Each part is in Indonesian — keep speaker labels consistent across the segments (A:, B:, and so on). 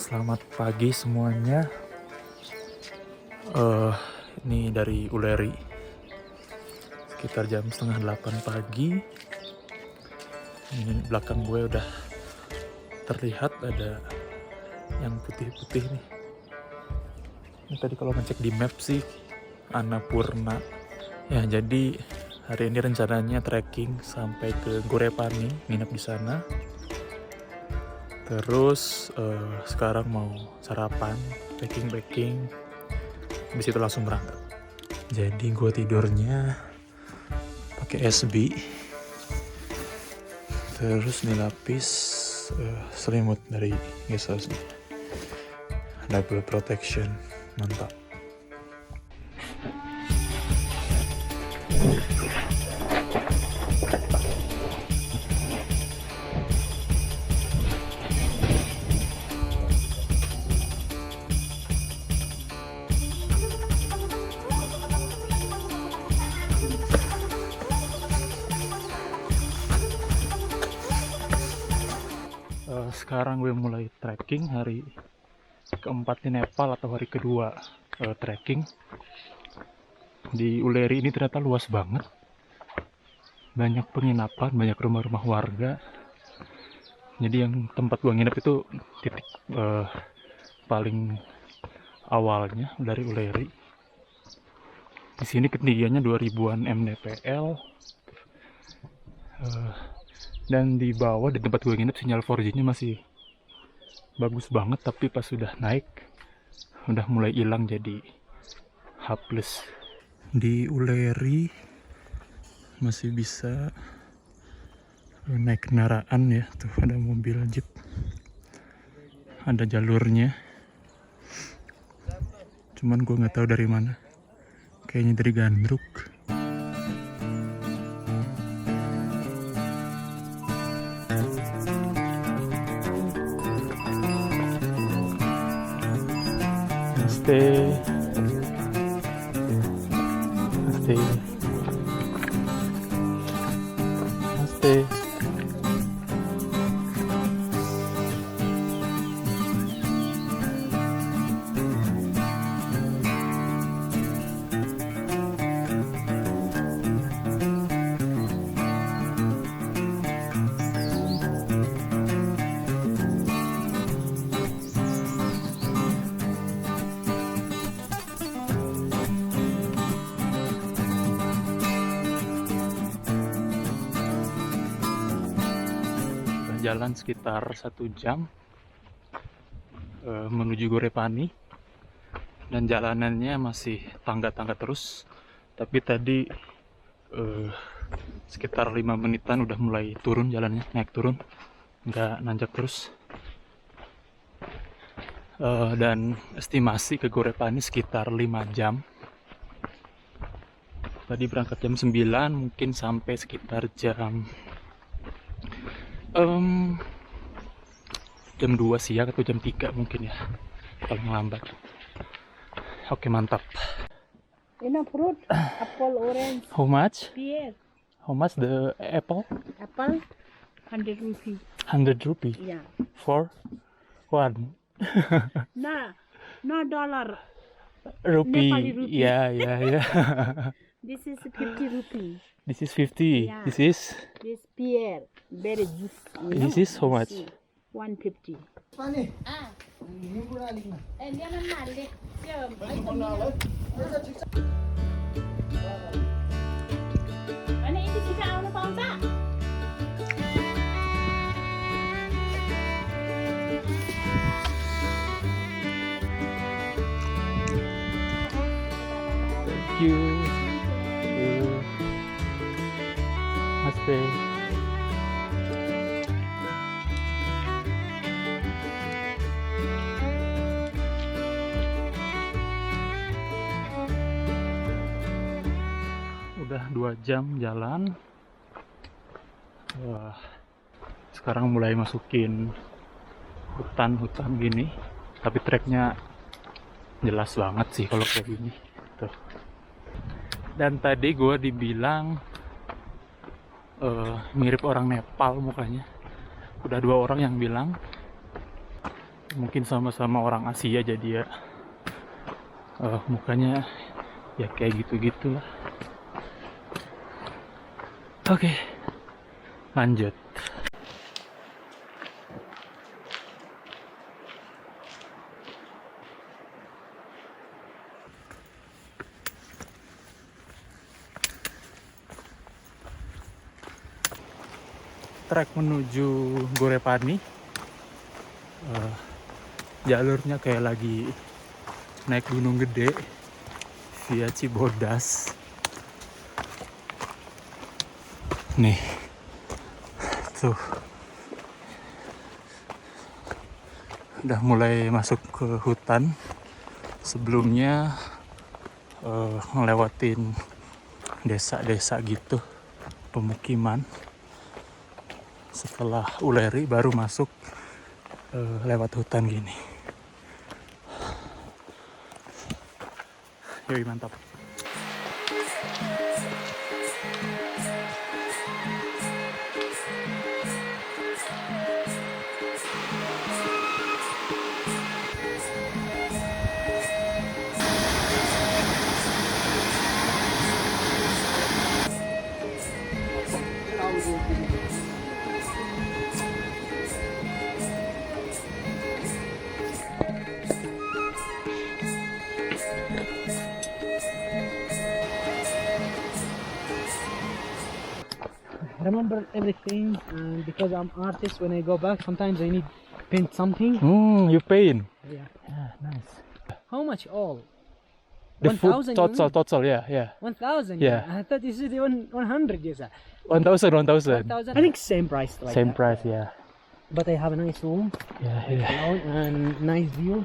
A: Selamat pagi semuanya. Ini dari Uleri. Sekitar jam 7:30 pagi. Ini belakang gue udah terlihat ada yang putih-putih nih. Ini tadi kalau ngecek di map sih Annapurna. Ya, jadi hari ini rencananya trekking sampai ke Gorepani, nginep di sana. Terus sekarang mau sarapan, packing, habis itu langsung berangkat. Jadi gue tidurnya pakai SB, terus dilapis selimut dari Gesos, double protection, mantap. Sekarang gue mulai trekking hari keempat di Nepal atau hari kedua trekking. Di Uleri ini ternyata luas banget. Banyak penginapan, banyak rumah-rumah warga. Jadi yang tempat gue nginep itu titik paling awalnya dari Uleri. Di sini ketinggiannya 2000-an mdpl. Dan di bawah di tempat gue nginep sinyal 4G-nya masih bagus banget, tapi pas sudah naik udah mulai hilang jadi H+. Di Uleri masih bisa naik kendaraan ya, tuh ada mobil jeep, ada jalurnya, cuman gue nggak tahu dari mana, kayaknya dari Gandruk. Namaste. Jalan sekitar 1 jam menuju Gorepani, dan jalanannya masih tangga-tangga terus, tapi tadi sekitar 5 menitan udah mulai turun jalannya, naik turun, nggak nanjak terus. Dan estimasi ke Gorepani sekitar 5 jam. Tadi berangkat jam 9, mungkin sampai sekitar jam 2 siang atau jam 3 mungkin ya, paling lambat. Oke, mantap.
B: Ini fruit, apple, orange,
A: How much?
B: pear.
A: How much the apple?
B: Apple, 100 rupees.
A: 100 rupee
B: Yeah.
A: for one
B: No dollar.
A: rupee.
B: Nepali rupee.
A: Yeah.
B: This is 50 rupees.
A: This is 50.
B: Yeah.
A: This
B: Pear, very juicy.
A: is how much?
B: 150.
C: पानी
B: Ah,
C: हिउँको अलिकमा
B: dia menarik. Dia Mana ini kita आउनु पाउँछ?
A: Thank you. Namaste. Udah 2 jam jalan. Wah, sekarang mulai masukin hutan gini, tapi treknya jelas banget sih kalau kayak gini tuh. Dan tadi gue dibilang mirip orang Nepal mukanya. Udah 2 orang yang bilang mungkin sama-sama orang Asia jadi ya mukanya ya kayak gitu-gitulah. Oke, lanjut. Trek menuju Gorepani. Jalurnya kayak lagi naik gunung gede via Cibodas. Nih, tuh udah mulai masuk ke hutan. Sebelumnya ngelewatin desa-desa gitu, pemukiman. Setelah Uleri baru masuk lewat hutan gini. Yoi, mantap.
C: Remember everything, and because I'm artist, when I go back, sometimes I need paint something.
A: You paint.
C: Yeah.
A: Yeah, nice.
C: How much all?
A: The food
C: 1,000, you mean?
A: total, yeah.
C: 1,000.
A: Yeah.
C: I thought you said 100. Yes.
A: 1,000.
C: 1,000. I think same price. Like
A: Same
C: that.
A: price, yeah.
C: But I have a nice room,
A: Yeah.
C: and nice view.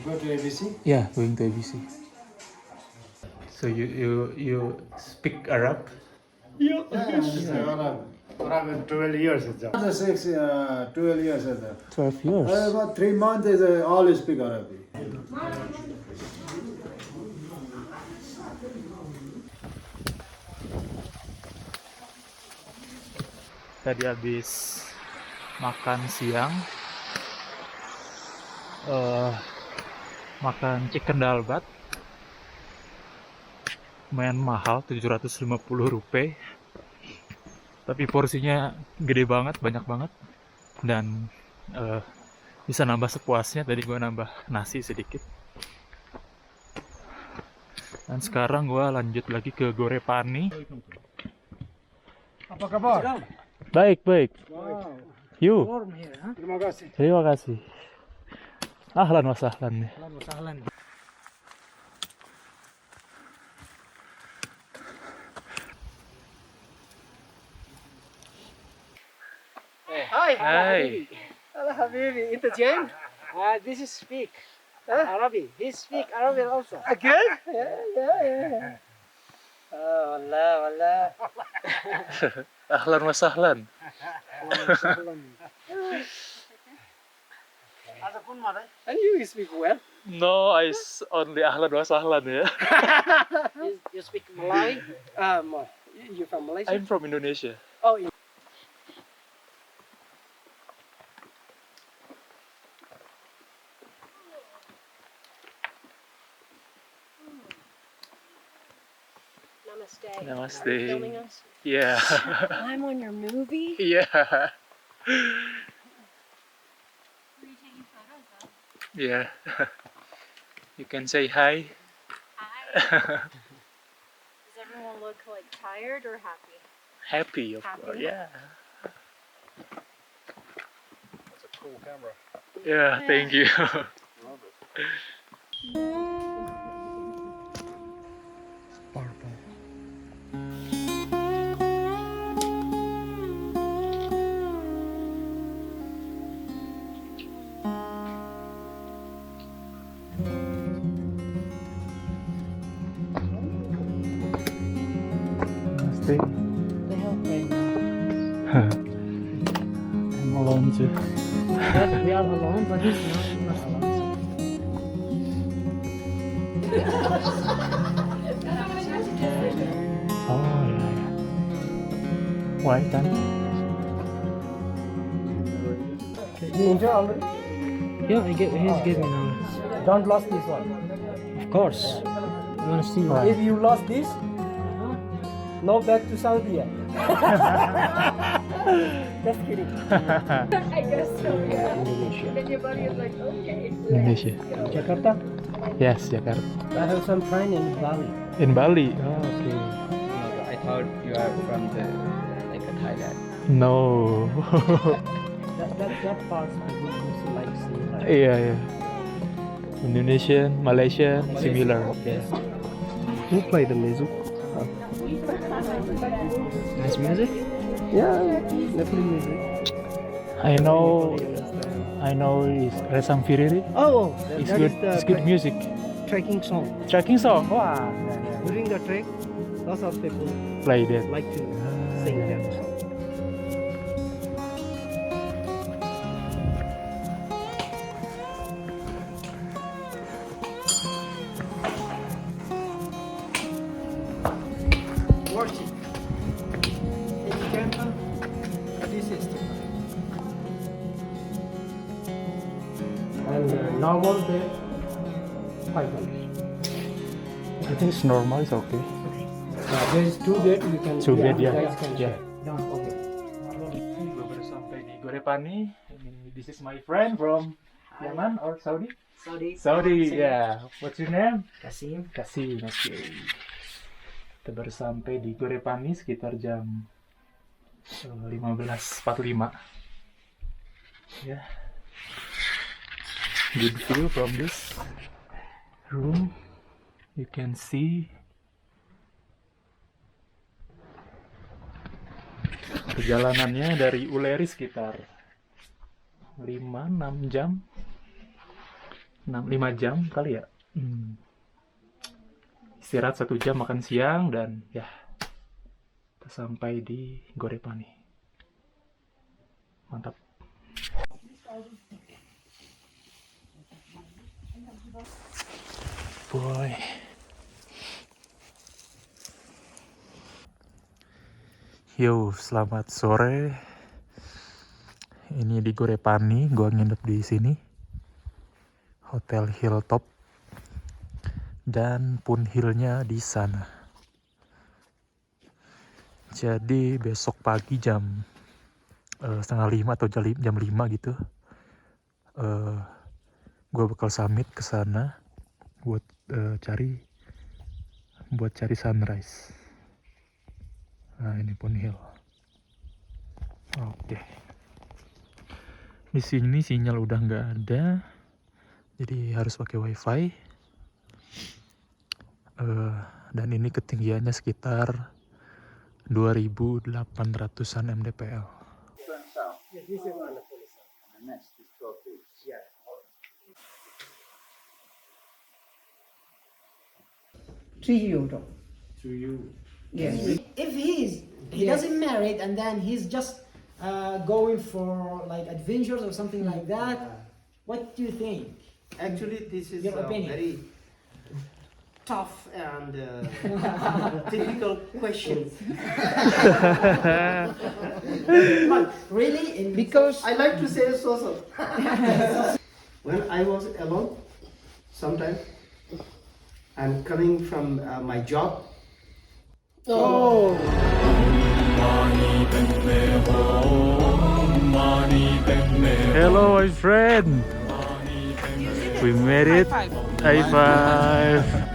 D: Go to ABC?
A: Yeah, going to ABC. So you speak Arab?
D: Yeah, Arab 12 years. 12 years.
A: 12 years.
D: About 3 months, I always speak Arabic.
A: Tadi habis makan siang, makan chicken dalbat, lumayan mahal, 750 rupiah, tapi porsinya gede banget, banyak banget, dan bisa nambah sepuasnya. Tadi gue nambah nasi sedikit, dan sekarang gue lanjut lagi ke Gorepani.
D: Apa kabar?
A: Baik.
C: Wow.
A: You.
C: Warm here, huh?
D: Terima kasih.
A: Terima kasih. Ahlan wa sahlan.
C: Ahlan wa sahlan. Hi.
A: Hai.
C: Hello, Habibi. It's Jen. This is speak Arabic. He speak Arabic also. Good? Yeah. Oh, wallah.
A: Ahlan wa sahlan.
C: And you speak well.
A: No, only ahlan wa sahlan ya.
C: You speak Malay. You from Malaysia?
A: I'm from Indonesia.
C: Oh,
B: Namaste.
A: Namaste.
B: Are you filming us?
A: Yeah.
B: I'm on your movie.
A: Yeah. Yeah. You can say hi.
B: Hi. Does everyone look like tired or happy?
A: Happy, of
B: Happy.
A: course. Yeah.
D: That's a cool camera.
A: Yeah, thank you. Namaste.
C: they help right now.
A: I'm alone too.
C: We are alone, but he's not alone.
A: Oh, yeah. Why kan?
C: You enjoy already?
E: Yeah, he's giving now.
C: Don't lose this one.
E: Of course. I want to see one.
C: If you lost this, no back to Saudi. Just kidding.
B: I guess so, yeah. And your buddy is like, okay.
A: Indonesia.
C: Jakarta.
A: Yes, Jakarta.
C: I have some friend in Bali.
A: In Bali. Oh, okay.
E: I thought you are from the Thailand.
A: No.
C: That part I would also like to see. Like,
A: Iya, iya. Indonesian, Malaysian, similar.
C: yes. Who play the music?
E: Nice music.
C: Yeah, they play music.
A: I know is Resam Firiri.
C: Oh,
A: It's
C: that
A: good.
C: is the
A: It's good music.
C: trekking song.
A: Tracking song. Wah.
C: During the trek, lots of people
A: Play that.
C: like to sing that song. Worship. This is and normal bed 500.
A: I think it's normal. It's okay.
C: There is two bed you can.
A: Two bed, yeah.
C: Guys can
A: Yeah.
C: share. Okay.
A: Gue baru sampai di Gorepani. This is my friend from Yemen or Saudi. Saudi, yeah. What's your name?
E: Kasim.
A: Kasih, oke. Kita baru sampai di Gorepani sekitar jam 15.45. Ya. Good view from this room. You can see perjalanannya dari Uleri sekitar 5 jam kali ya. Istirahat 1 jam, makan siang, dan ya kita sampai di Gorepani. Mantap. Boy. Yo, selamat sore. Ini di Gorepani, gua nginep di sini. Hotel Hilltop. Dan Punhilnya di sana. Jadi besok pagi jam 4:30 atau jam 5 gitu. Gua bakal summit ke sana buat cari sunrise. Nah, ini Punhil. Oke. Di sini sinyal udah nggak ada, jadi harus pakai wifi. Dan ini ketinggiannya sekitar 2.800-an mdpl.
F: To you, though.
D: To you.
F: Yes. If he doesn't marry and then he's just going for like adventures or something like that, what do you think?
C: Actually, this is
F: Your opinion.
C: very tough and difficult questions.
F: But really,
C: Because I like to say so. When I was alone, sometimes I'm coming from my job.
F: oh,
A: Hello, my friend. We made it. High five.